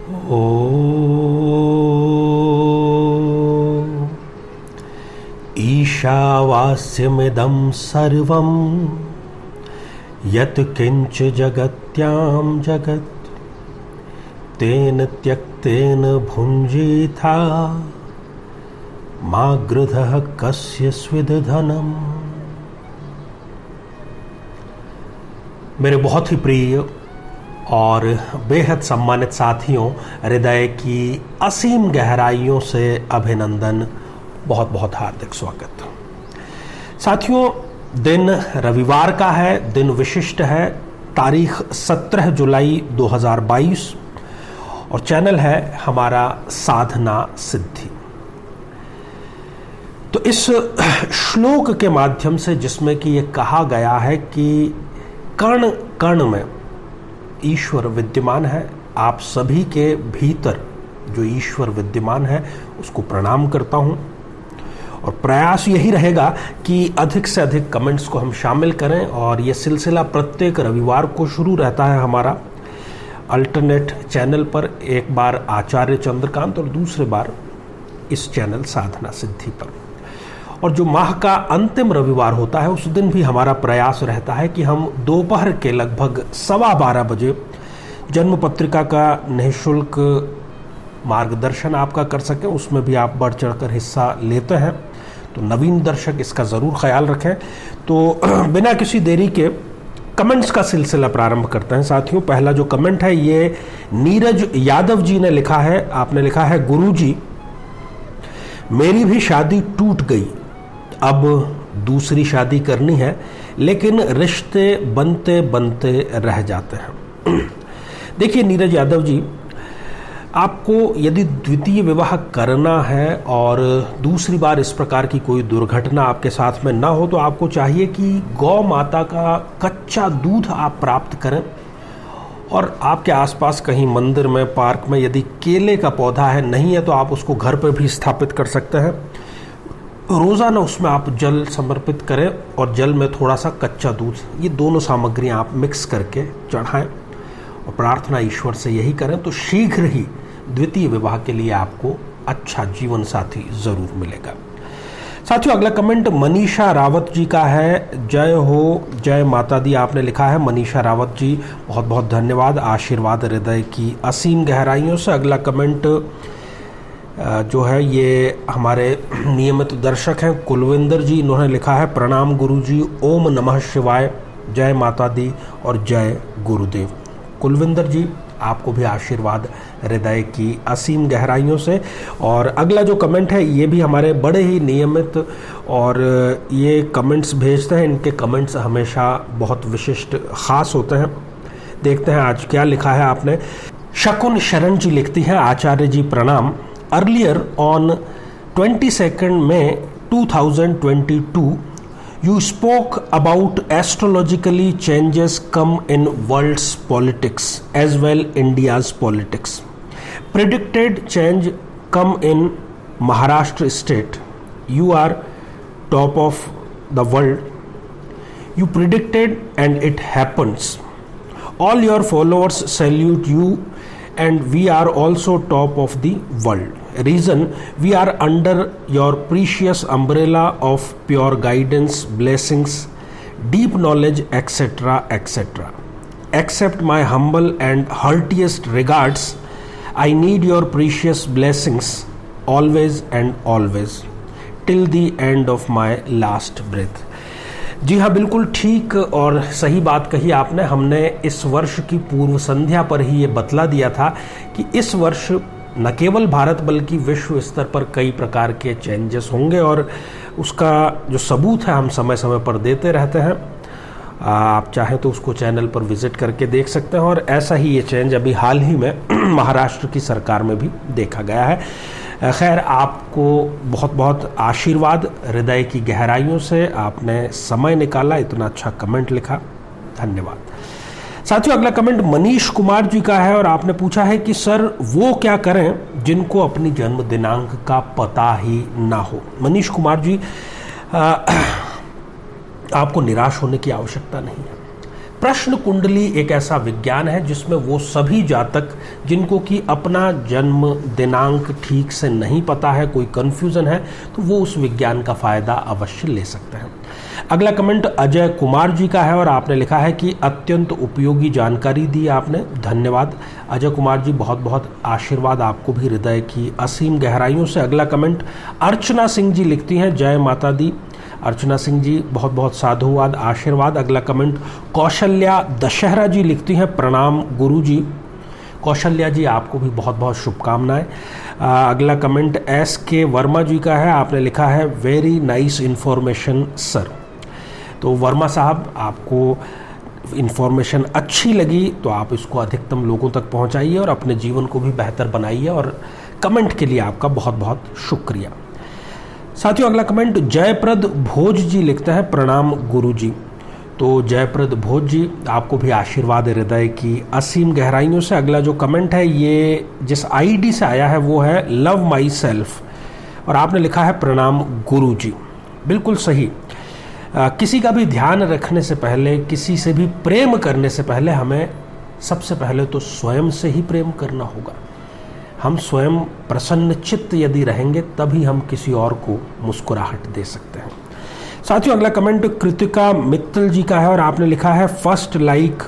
ओ ईशावास्यमिदं सर्वं यत् किंच जगत्यां जगत् तेन त्यक्तेन भुञ्जीथा मा गृधः कस्य स्विद् धनम्। मेरे बहुत ही प्रिय और बेहद सम्मानित साथियों, हृदय की असीम गहराइयों से अभिनंदन, बहुत बहुत हार्दिक स्वागत। साथियों, दिन रविवार का है, दिन विशिष्ट है, तारीख 17 जुलाई 2022 और चैनल है हमारा साधना सिद्धि। तो इस श्लोक के माध्यम से, जिसमें कि ये कहा गया है कि कण कण में ईश्वर विद्यमान है, आप सभी के भीतर जो ईश्वर विद्यमान है उसको प्रणाम करता हूं और प्रयास यही रहेगा कि अधिक से अधिक कमेंट्स को हम शामिल करें। और ये सिलसिला प्रत्येक रविवार को शुरू रहता है हमारा अल्टरनेट चैनल पर, एक बार आचार्य चंद्रकांत और दूसरे बार इस चैनल साधना सिद्धि पर। और जो माह का अंतिम रविवार होता है उस दिन भी हमारा प्रयास रहता है कि हम दोपहर के लगभग 12:15 बजे जन्म पत्रिका का निःशुल्क मार्गदर्शन आपका कर सकें। उसमें भी आप बढ़ चढ़कर हिस्सा लेते हैं, तो नवीन दर्शक इसका ज़रूर ख्याल रखें। तो बिना किसी देरी के कमेंट्स का सिलसिला प्रारंभ करते हैं साथियों। पहला जो कमेंट है ये नीरज यादव जी ने लिखा है। आपने लिखा है, गुरुजी मेरी भी शादी टूट गई, अब दूसरी शादी करनी है, लेकिन रिश्ते बनते बनते रह जाते हैं। देखिए नीरज यादव जी, आपको यदि द्वितीय विवाह करना है और दूसरी बार इस प्रकार की कोई दुर्घटना आपके साथ में ना हो, तो आपको चाहिए कि गौ माता का कच्चा दूध आप प्राप्त करें। और आपके आसपास कहीं मंदिर में, पार्क में यदि केले का पौधा है, नहीं है तो आप उसको घर पर भी स्थापित कर सकते हैं। रोज़ाना उसमें आप जल समर्पित करें और जल में थोड़ा सा कच्चा दूध, ये दोनों सामग्रियां आप मिक्स करके चढ़ाएं और प्रार्थना ईश्वर से यही करें, तो शीघ्र ही द्वितीय विवाह के लिए आपको अच्छा जीवन साथी ज़रूर मिलेगा। साथियों, अगला कमेंट मनीषा रावत जी का है। जय हो, जय माता दी आपने लिखा है। मनीषा रावत जी, बहुत बहुत धन्यवाद, आशीर्वाद हृदय की असीम गहराइयों से। अगला कमेंट जो है ये हमारे नियमित दर्शक हैं कुलविंदर जी, इन्होंने लिखा है, प्रणाम गुरुजी, ओम नमः शिवाय, जय माता दी और जय गुरुदेव। कुलविंदर जी, आपको भी आशीर्वाद हृदय की असीम गहराइयों से। और अगला जो कमेंट है ये भी हमारे बड़े ही नियमित और ये कमेंट्स भेजते हैं, इनके कमेंट्स हमेशा बहुत विशिष्ट खास होते हैं। देखते हैं आज क्या लिखा है आपने। शकुन शरण जी लिखती हैं, आचार्य जी प्रणाम। Earlier on 22 May 2022 you spoke about astrologically changes come in world's politics as well India's politics. Predicted change come in Maharashtra state. You are top of the world. You predicted and it happens. All your followers salute you and we are also top of the world. Reason, we are under your precious umbrella of pure guidance, blessings, deep knowledge, etc., etc. Accept my humble and heartiest regards. I need your precious blessings always and always till the end of my last breath. जी हाँ, बिल्कुल ठीक और सही बात कही आपने। हमने इस वर्ष की पूर्व संध्या पर ही ये बतला दिया था कि इस वर्ष न केवल भारत बल्कि विश्व स्तर पर कई प्रकार के चेंजेस होंगे और उसका जो सबूत है हम समय समय पर देते रहते हैं। आप चाहें तो उसको चैनल पर विजिट करके देख सकते हैं। और ऐसा ही ये चेंज अभी हाल ही में महाराष्ट्र की सरकार में भी देखा गया है। खैर, आपको बहुत बहुत आशीर्वाद हृदय की गहराइयों से, आपने समय निकाला, इतना अच्छा कमेंट लिखा, धन्यवाद। साथियों, अगला कमेंट मनीष कुमार जी का है और आपने पूछा है कि सर वो क्या करें जिनको अपनी जन्म दिनांक का पता ही ना हो। मनीष कुमार जी, आपको निराश होने की आवश्यकता नहीं है। प्रश्न कुंडली एक ऐसा विज्ञान है जिसमें वो सभी जातक जिनको कि अपना जन्म दिनांक ठीक से नहीं पता है, कोई कंफ्यूजन है, तो वो उस विज्ञान का फायदा अवश्य ले सकते हैं। अगला कमेंट अजय कुमार जी का है और आपने लिखा है कि अत्यंत उपयोगी जानकारी दी आपने, धन्यवाद अजय कुमार जी, बहुत बहुत आशीर्वाद आपको भी हृदय की असीम गहराइयों से। अगला कमेंट अर्चना सिंह जी लिखती हैं, जय माता दी। अर्चना सिंह जी बहुत बहुत साधुवाद, आशीर्वाद। अगला कमेंट कौशल्या दशहरा जी लिखती हैं, प्रणाम गुरु जी। कौशल्या जी आपको भी बहुत बहुत शुभकामनाएं। अगला कमेंट SK वर्मा जी का है, आपने लिखा है वेरी नाइस इन्फॉर्मेशन सर। तो वर्मा साहब आपको इन्फॉर्मेशन अच्छी लगी तो आप इसको अधिकतम लोगों तक पहुंचाइए और अपने जीवन को भी बेहतर बनाइए, और कमेंट के लिए आपका बहुत बहुत शुक्रिया। साथियों अगला कमेंट जयप्रद भोज जी लिखते हैं, प्रणाम गुरु जी। तो जयप्रद भोज जी आपको भी आशीर्वाद हृदय की असीम गहराइयों से। अगला जो कमेंट है ये जिस ID से आया है वो है लव माई सेल्फ, और आपने लिखा है प्रणाम गुरु जी। बिल्कुल सही। किसी का भी ध्यान रखने से पहले, किसी से भी प्रेम करने से पहले हमें सबसे पहले तो स्वयं से ही प्रेम करना होगा। हम स्वयं प्रसन्न चित्त यदि रहेंगे तभी हम किसी और को मुस्कुराहट दे सकते हैं। साथियों अगला कमेंट कृतिका मित्तल जी का है और आपने लिखा है फर्स्ट लाइक,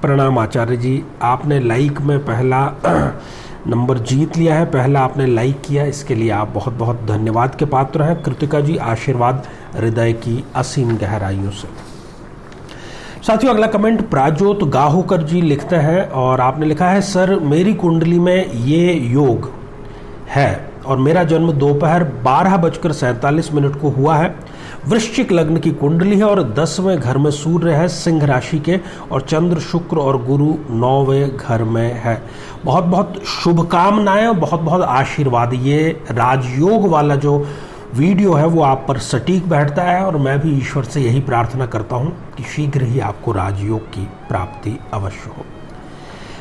प्रणाम आचार्य जी। आपने लाइक में पहला नंबर जीत लिया है, पहला आपने लाइक किया, इसके लिए आप बहुत बहुत धन्यवाद के पात्र हैं कृतिका जी, आशीर्वाद हृदय की असीम गहराइयों से। साथियों अगला कमेंट प्राजोत गाहूकर जी लिखते हैं और आपने लिखा है सर मेरी कुंडली में ये योग है और मेरा जन्म दोपहर 12:47 को हुआ है। वृश्चिक लग्न की कुंडली है और 10वें घर में सूर्य है सिंह राशि के, और चंद्र शुक्र और गुरु 9वें घर में है। बहुत बहुत शुभकामनाएं और बहुत बहुत आशीर्वाद। ये राजयोग वाला जो वीडियो है वो आप पर सटीक बैठता है और मैं भी ईश्वर से यही प्रार्थना करता हूं कि शीघ्र ही आपको राजयोग की प्राप्ति अवश्य हो।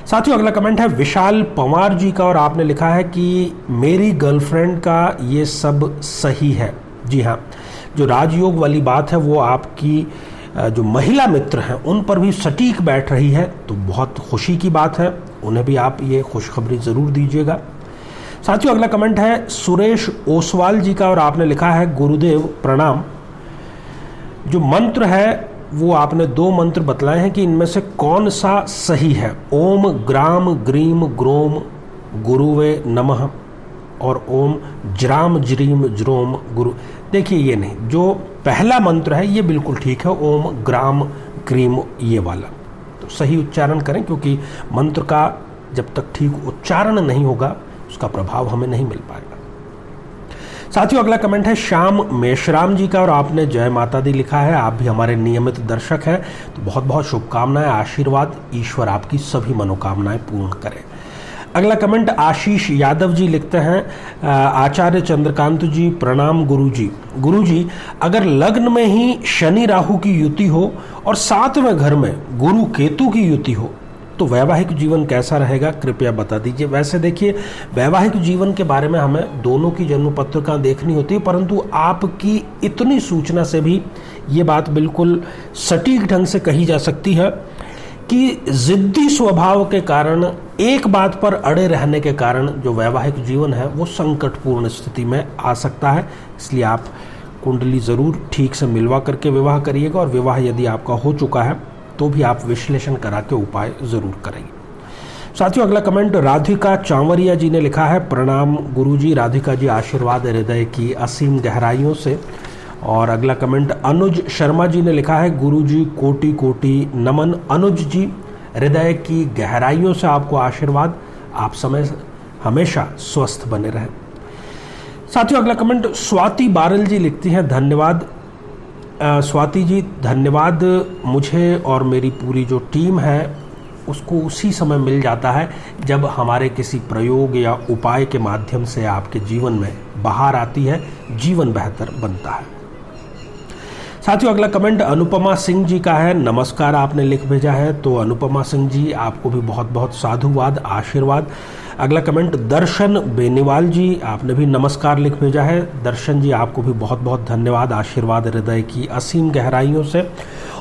साथियों अगला कमेंट है विशाल पंवार जी का और आपने लिखा है कि मेरी गर्लफ्रेंड का ये सब सही है। जी हाँ, जो राजयोग वाली बात है वो आपकी जो महिला मित्र हैं उन पर भी सटीक बैठ रही है, तो बहुत खुशी की बात है, उन्हें भी आप ये खुशखबरी ज़रूर दीजिएगा। साथियों अगला कमेंट है सुरेश ओसवाल जी का और आपने लिखा है गुरुदेव प्रणाम। जो मंत्र है वो आपने 2 मंत्र बतलाए हैं कि इनमें से कौन सा सही है। ओम ग्राम ग्रीम ग्रोम गुरुवे नमः और ओम ज्राम ज्रीम ज्रोम गुरु। देखिए ये नहीं, जो पहला मंत्र है ये बिल्कुल ठीक है, ओम ग्राम ग्रीम ये वाला, तो सही उच्चारण करें क्योंकि मंत्र का जब तक ठीक उच्चारण नहीं होगा उसका प्रभाव हमें नहीं मिल पाएगा। साथियों अगला कमेंट है श्याम मेशराम जी का और आपने जय माता दी लिखा है। आप भी हमारे नियमित दर्शक हैं, तो बहुत बहुत शुभकामनाएं, आशीर्वाद, ईश्वर आपकी सभी मनोकामनाएं पूर्ण करे। अगला कमेंट आशीष यादव जी लिखते हैं आचार्य चंद्रकांत जी प्रणाम गुरु जी। गुरु जी अगर लग्न में ही शनि राहु की युति हो और 7वें घर में गुरु केतु की युति हो तो वैवाहिक जीवन कैसा रहेगा, कृपया बता दीजिए। वैसे देखिए वैवाहिक जीवन के बारे में हमें दोनों की जन्म पत्रिका देखनी होती है, परंतु आपकी इतनी सूचना से भी ये बात बिल्कुल सटीक ढंग से कही जा सकती है कि जिद्दी स्वभाव के कारण, एक बात पर अड़े रहने के कारण जो वैवाहिक जीवन है वो संकटपूर्ण स्थिति में आ सकता है। इसलिए आप कुंडली ज़रूर ठीक से मिलवा करके विवाह करिएगा, और विवाह यदि आपका हो चुका है तो भी आप विश्लेषण करा के उपाय ज़रूर करेंगे। साथियों अगला कमेंट राधिका चांवरिया जी ने लिखा है प्रणाम गुरुजी। राधिका जी आशीर्वाद हृदय की असीम गहराइयों से। और अगला कमेंट अनुज शर्मा जी ने लिखा है गुरुजी कोटि कोटि नमन। अनुज जी हृदय की गहराइयों से आपको आशीर्वाद, आप समय हमेशा स्वस्थ बने रहें। साथियों अगला कमेंट स्वाति बारल जी लिखती हैं धन्यवाद। स्वाति जी धन्यवाद, मुझे और मेरी पूरी जो टीम है उसको उसी समय मिल जाता है जब हमारे किसी प्रयोग या उपाय के माध्यम से आपके जीवन में बाहर आती है, जीवन बेहतर बनता है। साथियों अगला कमेंट अनुपमा सिंह जी का है, नमस्कार आपने लिख भेजा है, तो अनुपमा सिंह जी आपको भी बहुत बहुत साधुवाद, आशीर्वाद। अगला कमेंट दर्शन बेनीवाल जी, आपने भी नमस्कार लिख भेजा है। दर्शन जी आपको भी बहुत बहुत धन्यवाद, आशीर्वाद हृदय की असीम गहराइयों से।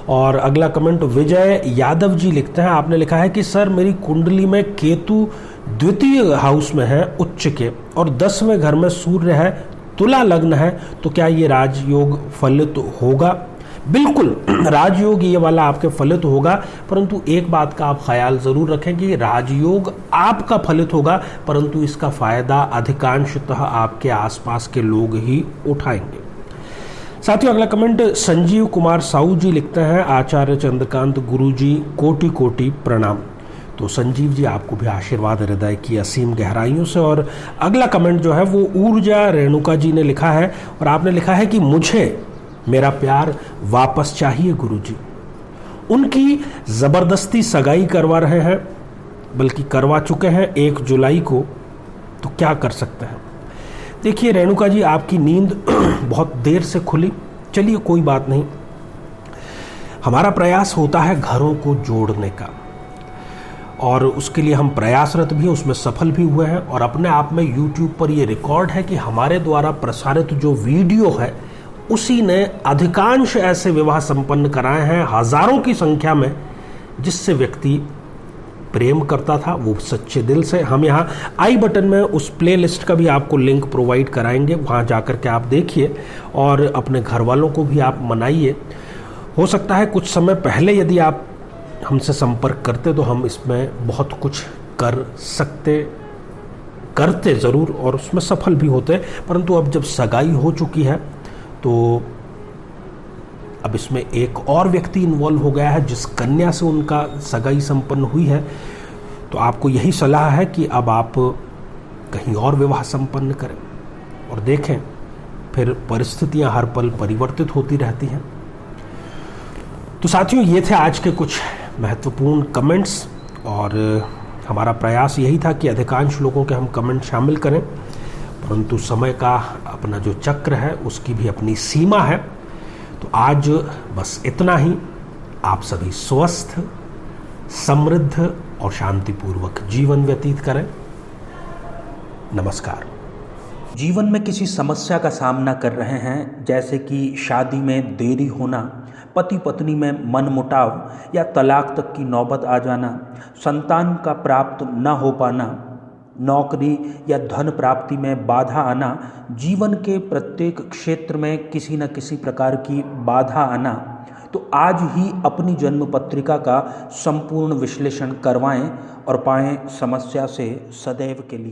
और अगला कमेंट विजय यादव जी लिखते हैं, आपने लिखा है कि सर मेरी कुंडली में केतु द्वितीय हाउस में है उच्च के, और 10वें घर में सूर्य है, तुला लग्न है, तो क्या ये राजयोग फलित होगा? बिल्कुल राजयोग ये वाला आपके फलित होगा, परंतु एक बात का आप ख्याल जरूर रखें कि राजयोग आपका फलित होगा, परंतु इसका फायदा अधिकांशतः आपके आसपास के लोग ही उठाएंगे। साथियों अगला कमेंट संजीव कुमार साहू जी लिखते हैं, आचार्य चंद्रकांत गुरुजी कोटि कोटि प्रणाम। तो संजीव जी आपको भी आशीर्वाद हृदय की असीम गहराइयों से। और अगला कमेंट जो है वो ऊर्जा रेणुका जी ने लिखा है, और आपने लिखा है कि मुझे मेरा प्यार वापस चाहिए गुरुजी। उनकी जबरदस्ती सगाई करवा रहे हैं, बल्कि करवा चुके हैं 1 जुलाई को, तो क्या कर सकते हैं? देखिए रेणुका जी, आपकी नींद बहुत देर से खुली, चलिए कोई बात नहीं। हमारा प्रयास होता है घरों को जोड़ने का, और उसके लिए हम प्रयासरत भी हैं, उसमें सफल भी हुए हैं। और अपने आप में YouTube पर ये रिकॉर्ड है कि हमारे द्वारा प्रसारित जो वीडियो है उसी ने अधिकांश ऐसे विवाह संपन्न कराए हैं, हजारों की संख्या में, जिससे व्यक्ति प्रेम करता था वो सच्चे दिल से। हम यहाँ आई बटन में उस प्लेलिस्ट का भी आपको लिंक प्रोवाइड कराएंगे, वहाँ जाकर के आप देखिए और अपने घर वालों को भी आप मनाइए। हो सकता है कुछ समय पहले यदि आप हमसे संपर्क करते तो हम इसमें बहुत कुछ करते ज़रूर और उसमें सफल भी होते, परंतु अब जब सगाई हो चुकी है तो अब इसमें एक और व्यक्ति इन्वॉल्व हो गया है जिस कन्या से उनका सगाई संपन्न हुई है। तो आपको यही सलाह है कि अब आप कहीं और विवाह संपन्न करें और देखें, फिर परिस्थितियां हर पल परिवर्तित होती रहती हैं। तो साथियों ये थे आज के कुछ महत्वपूर्ण कमेंट्स, और हमारा प्रयास यही था कि अधिकांश लोगों के हम कमेंट शामिल करें, परंतु समय का अपना जो चक्र है उसकी भी अपनी सीमा है। तो आज बस इतना ही। आप सभी स्वस्थ, समृद्ध और शांतिपूर्वक जीवन व्यतीत करें। नमस्कार। जीवन में किसी समस्या का सामना कर रहे हैं, जैसे कि शादी में देरी होना, पति पत्नी में मनमुटाव या तलाक तक की नौबत आ जाना, संतान का प्राप्त न हो पाना, नौकरी या धन प्राप्ति में बाधा आना, जीवन के प्रत्येक क्षेत्र में किसी न किसी प्रकार की बाधा आना, तो आज ही अपनी जन्म पत्रिका का संपूर्ण विश्लेषण करवाएं और पाएं समस्या से सदैव के लिए